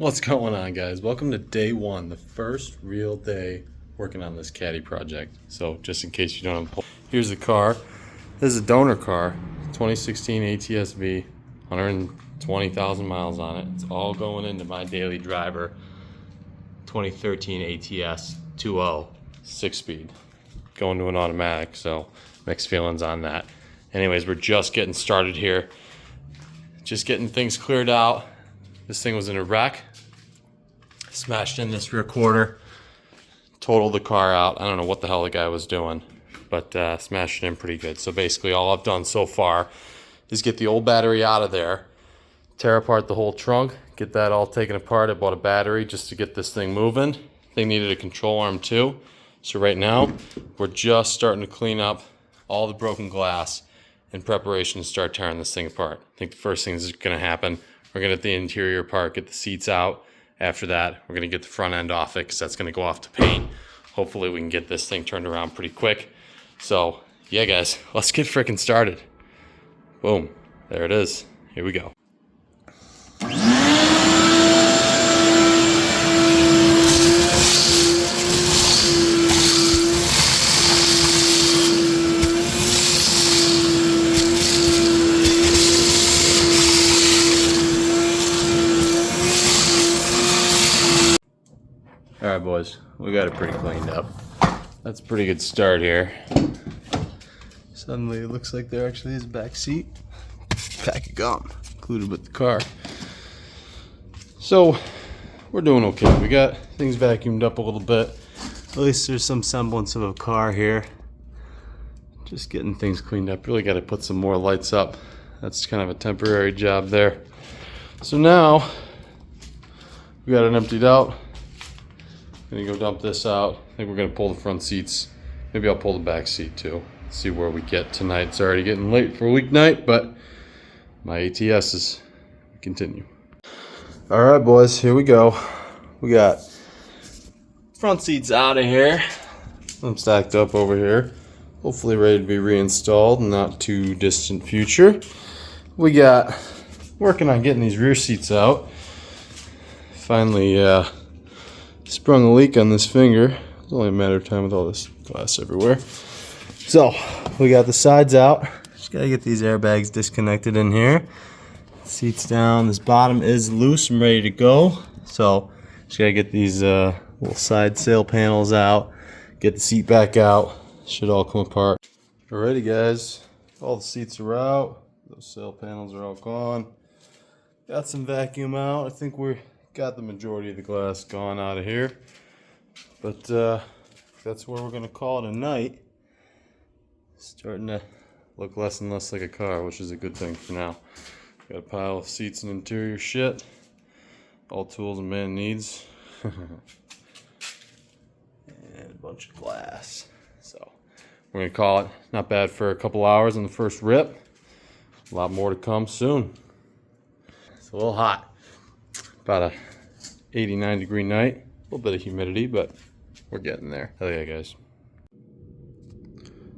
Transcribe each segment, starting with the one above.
What's going on, guys? Welcome to day one, the first real day working on this caddy project. So just in case you don't have, here's the car. This is a donor car, 2016 ATS V, 120,000 miles on it. It's all going into my daily driver, 2013 ATS 2.0 6-speed, going to an automatic, so mixed feelings on that. Anyways, we're just getting started here, just getting things cleared out. This thing was in a wreck. Smashed in this rear quarter, totaled the car out. I don't know what the hell the guy was doing, but smashed it in pretty good. So basically all I've done so far is get the old battery out of there, tear apart the whole trunk, get that all taken apart. I bought a battery just to get this thing moving. Thing needed a control arm too. So right now we're just starting to clean up all the broken glass in preparation to start tearing this thing apart. I think the first thing that's going to happen, we're going to get the interior part, get the seats out. After that, we're going to get the front end off it because that's going to go off to paint. Hopefully we can get this thing turned around pretty quick. So yeah, guys, let's get freaking started. Boom, there it is. Here we go. All right, boys, we got it pretty cleaned up. That's a pretty good start here. Suddenly it looks like there actually is a back seat. Pack of gum included with the car. So we're doing okay. We got things vacuumed up a little bit. At least there's some semblance of a car here. Just getting things cleaned up. Really got to put some more lights up. That's kind of a temporary job there. So now we got it emptied out. Gonna go dump this out. I think we're gonna pull the front seats. Maybe I'll pull the back seat too. See where we get tonight. It's already getting late for a weeknight, but my ATS is continue. All right, boys, here we go. We got front seats out of here. I'm stacked up over here. Hopefully ready to be reinstalled in not too distant future. We got working on getting these rear seats out. Finally, sprung a leak on this finger. It's only a matter of time with all this glass everywhere. So we got the sides out. Just gotta get these airbags disconnected in here. Seats down. This bottom is loose and ready to go. So just gotta get these little side sail panels out. Get the seat back out. Should all come apart. Alrighty, guys. All the seats are out. Those sail panels are all gone. Got some vacuum out. I think we're got the majority of the glass gone out of here, but that's where we're gonna call it a night. Starting to look less and less like a car, which is a good thing for now. Got a pile of seats and interior shit, all tools a man needs, and a bunch of glass. So we're gonna call it. Not bad for a couple hours on the first rip. A lot more to come soon. It's a little hot. About a 89-degree night. A little bit of humidity, but we're getting there. Hell yeah, guys.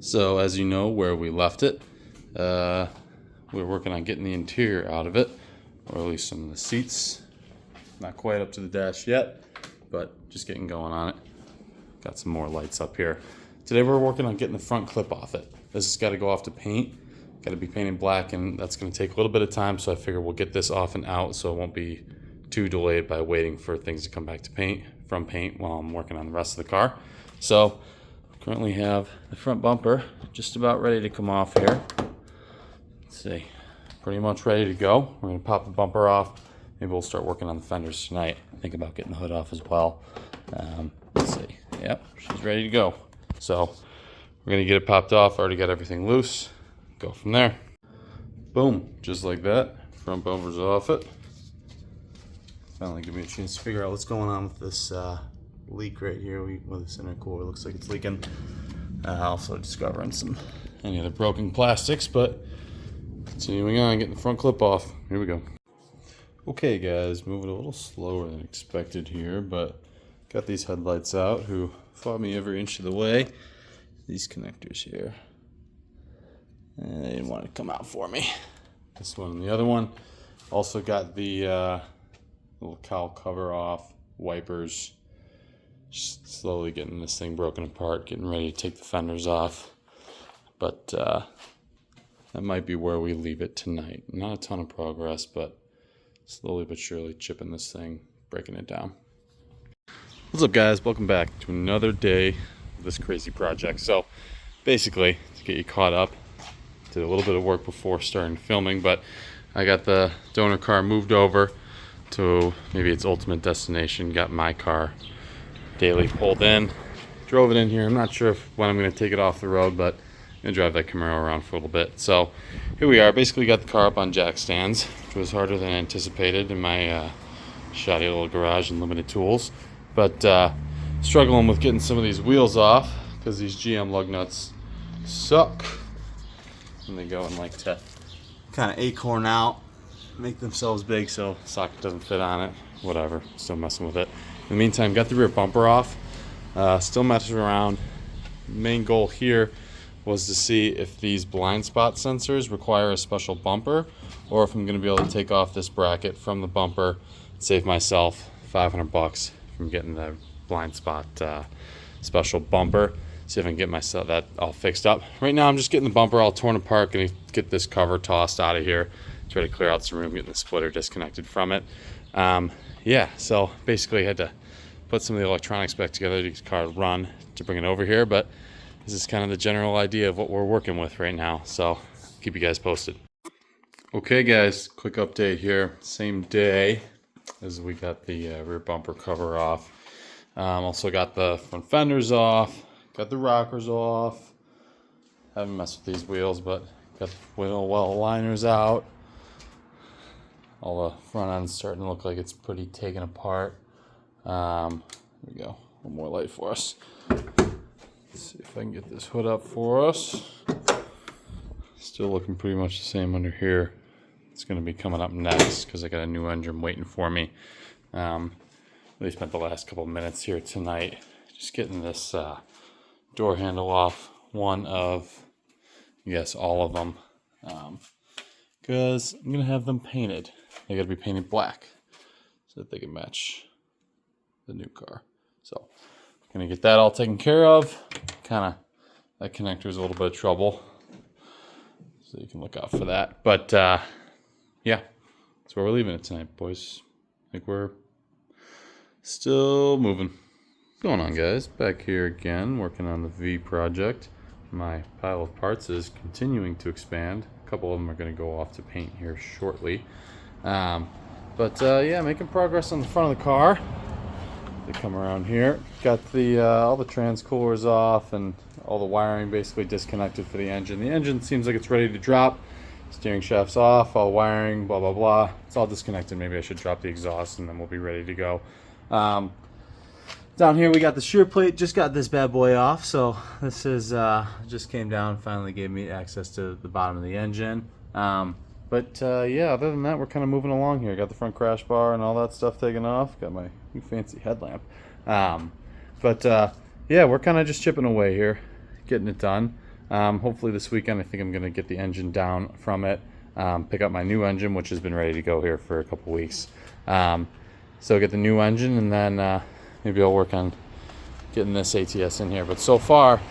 So as you know, where we left it, we're working on getting the interior out of it, or at least some of the seats. Not quite up to the dash yet, but just getting going on it. Got some more lights up here. Today we're working on getting the front clip off it. This has got to go off to paint. Got to be painted black, and that's going to take a little bit of time, so I figure we'll get this off and out so it won't be too delayed by waiting for things to come back to paint from paint while I'm working on the rest of the car. So currently have the front bumper just about ready to come off here. Let's see, pretty much ready to go. We're gonna pop the bumper off. Maybe we'll start working on the fenders tonight. Think about getting the hood off as well. Let's see, yep, she's ready to go. So we're gonna get it popped off. Already got everything loose. Go from there. Boom, just like that. Front bumper's off it. Finally give me a chance to figure out what's going on with this leak right here with this intercooler. Looks like it's leaking. Also discovering any other broken plastics, but continuing on, getting the front clip off. Here we go. Okay, guys, moving a little slower than expected here, but got these headlights out who fought me every inch of the way. These connectors here. And they didn't want to come out for me. This one and the other one. Also got the little cowl cover off, wipers. Just slowly getting this thing broken apart, getting ready to take the fenders off. But that might be where we leave it tonight. Not a ton of progress, but slowly but surely chipping this thing, breaking it down. What's up, guys? Welcome back to another day of this crazy project. So basically, to get you caught up, did a little bit of work before starting filming, but I got the donor car moved over to maybe its ultimate destination. Got my car daily pulled in, drove it in here. I'm not sure when I'm going to take it off the road, but I'm going to drive that Camaro around for a little bit. So here we are. Basically got the car up on jack stands, which was harder than anticipated in my shoddy little garage and limited tools. But struggling with getting some of these wheels off because these GM lug nuts suck. And they go and like to kind of acorn out, make themselves big so socket doesn't fit on it. Whatever, still messing with it. In the meantime, got the rear bumper off. Still messing around. Main goal here was to see if these blind spot sensors require a special bumper, or if I'm going to be able to take off this bracket from the bumper, save myself $500 from getting the blind spot special bumper. See if I can get myself that all fixed up. Right now, I'm just getting the bumper all torn apart, going to get this cover tossed out of here, try to clear out some room, getting the splitter disconnected from it. Yeah, so basically I had to put some of the electronics back together to get the car run to bring it over here, but this is kind of the general idea of what we're working with right now, so keep you guys posted. Okay guys, quick update here. Same day as we got the rear bumper cover off. Also got the front fenders off, got the rockers off. Haven't messed with these wheels, but got the wheel well liners out. All the front end's starting to look like it's pretty taken apart. There we go. One more light for us. Let's see if I can get this hood up for us. Still looking pretty much the same under here. It's going to be coming up next because I got a new engine waiting for me. Really spent the last couple of minutes here tonight just getting this door handle off. One of, yes, all of them. Because I'm going to have them painted. They got to be painted black so that they can match the new car. So I'm going to get that all taken care of. Kind of, that connector's a little bit of trouble, so you can look out for that. But yeah, that's where we're leaving it tonight, boys. I think we're still moving. What's going on, guys? Back here again, working on the V project. My pile of parts is continuing to expand. A couple of them are going to go off to paint here shortly. Yeah, making progress on the front of the car. They come around here. Got the all the trans coolers off and all the wiring basically disconnected for the engine. The engine seems like it's ready to drop. Steering shaft's off, all wiring, blah, blah, blah. It's all disconnected. Maybe I should drop the exhaust and then we'll be ready to go. Down here we got the shear plate. Just got this bad boy off. So this is just came down, finally gave me access to the bottom of the engine. Yeah, other than that, we're kind of moving along here. Got the front crash bar and all that stuff taken off. Got my new fancy headlamp. Yeah, we're kind of just chipping away here, getting it done. Hopefully this weekend, I think I'm going to get the engine down from it, pick up my new engine, which has been ready to go here for a couple weeks. So get the new engine, and then maybe I'll work on getting this ATS in here. But so far,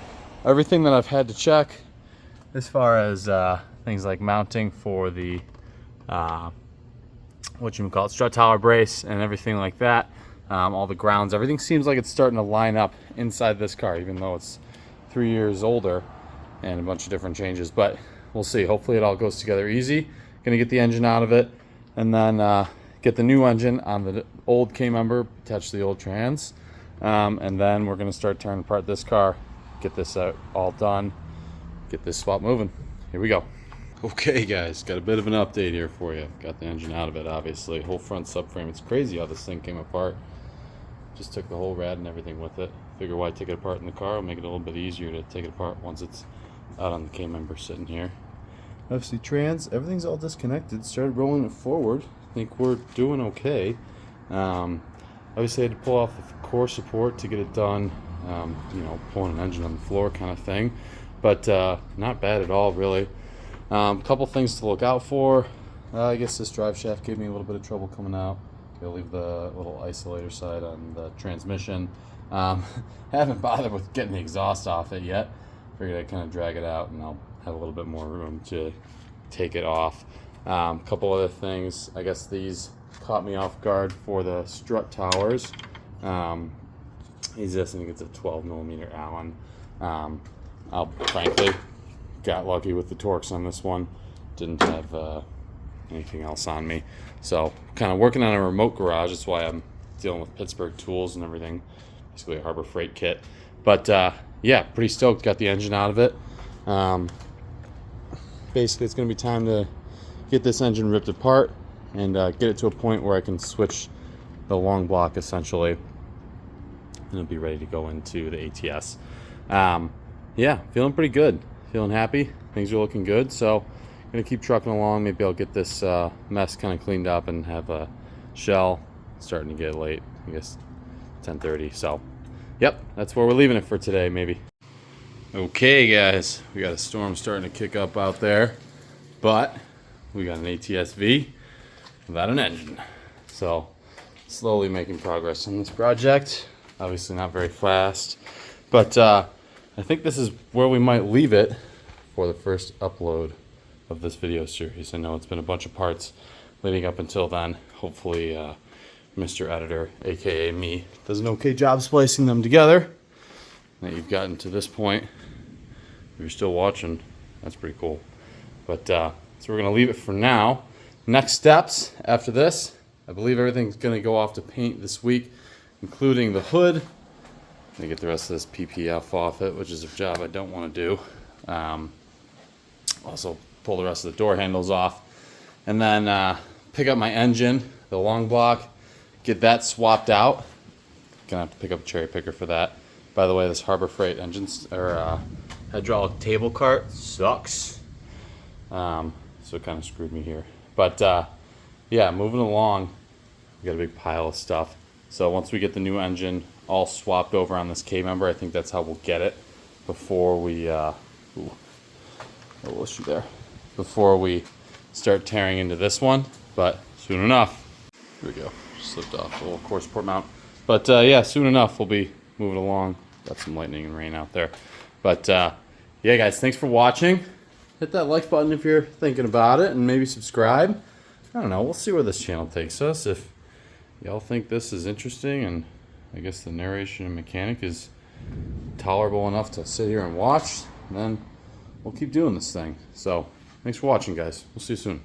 everything that I've had to check, as far as things like mounting for the strut tower brace and everything like that, all the grounds, everything seems like it's starting to line up inside this car, even though it's 3 years older and a bunch of different changes. But we'll see. Hopefully it all goes together easy. Gonna get the engine out of it, and then get the new engine on the old K-member, attach the old trans, and then we're gonna start tearing apart this car, get this all done, get this swap moving. Here we go. Okay guys, got a bit of an update here for you. Got the engine out of it, obviously. Whole front subframe. It's crazy how this thing came apart. Just took the whole rad and everything with it. Figure why take it apart in the car will make it a little bit easier to take it apart once it's out on the K-member sitting here. Obviously trans, everything's all disconnected. Started rolling it forward. I think we're doing okay. Obviously I had to pull off the core support to get it done. Pulling an engine on the floor kind of thing. But not bad at all, really. Couple things to look out for. I guess this drive shaft gave me a little bit of trouble coming out. Gonna leave the little isolator side on the transmission. Haven't bothered with getting the exhaust off it yet. Figured I'd kind of drag it out and I'll have a little bit more room to take it off. Couple other things. I guess these caught me off guard for the strut towers. This, I think it's a 12mm Allen. I frankly got lucky with the Torx on this one. Didn't have anything else on me. So kind of working on a remote garage. That's why I'm dealing with Pittsburgh tools and everything. Basically a Harbor Freight kit. But yeah, pretty stoked. Got the engine out of it. Basically, it's going to be time to get this engine ripped apart and get it to a point where I can switch the long block essentially. And it'll be ready to go into the ATS. Yeah, feeling pretty good. Feeling happy. Things are looking good. So I'm going to keep trucking along. Maybe I'll get this mess kind of cleaned up and have a shell. It's starting to get late. I guess 10:30. So, yep, that's where we're leaving it for today, maybe. Okay, guys, we got a storm starting to kick up out there, but we got an ATS-V without an engine. So, slowly making progress on this project. Obviously not very fast, but I think this is where we might leave it for the first upload of this video series. I know it's been a bunch of parts leading up until then. Hopefully Mr. Editor, aka me, does an okay job splicing them together. That you've gotten to this point. If you're still watching, that's pretty cool. But so we're gonna leave it for now. Next steps after this, I believe everything's gonna go off to paint this week, including the hood. I'm gonna get the rest of this PPF off it, which is a job I don't want to do. Also pull the rest of the door handles off, and then pick up my engine, the long block, get that swapped out. Gonna have to pick up a cherry picker for that. By the way, this Harbor Freight engine or hydraulic table cart sucks. So it kind of screwed me here. But yeah, moving along, we got a big pile of stuff. So once we get the new engine all swapped over on this K-member, I think that's how we'll get it before we, a little issue there, before we start tearing into this one. But soon enough, here we go, slipped off a little coarse port mount. But yeah, soon enough we'll be moving along. Got some lightning and rain out there. But yeah, guys, thanks for watching. Hit that like button if you're thinking about it, and maybe subscribe. I don't know, we'll see where this channel takes us. If y'all think this is interesting, and I guess the narration and mechanic is tolerable enough to sit here and watch, then we'll keep doing this thing. So, thanks for watching, guys. We'll see you soon.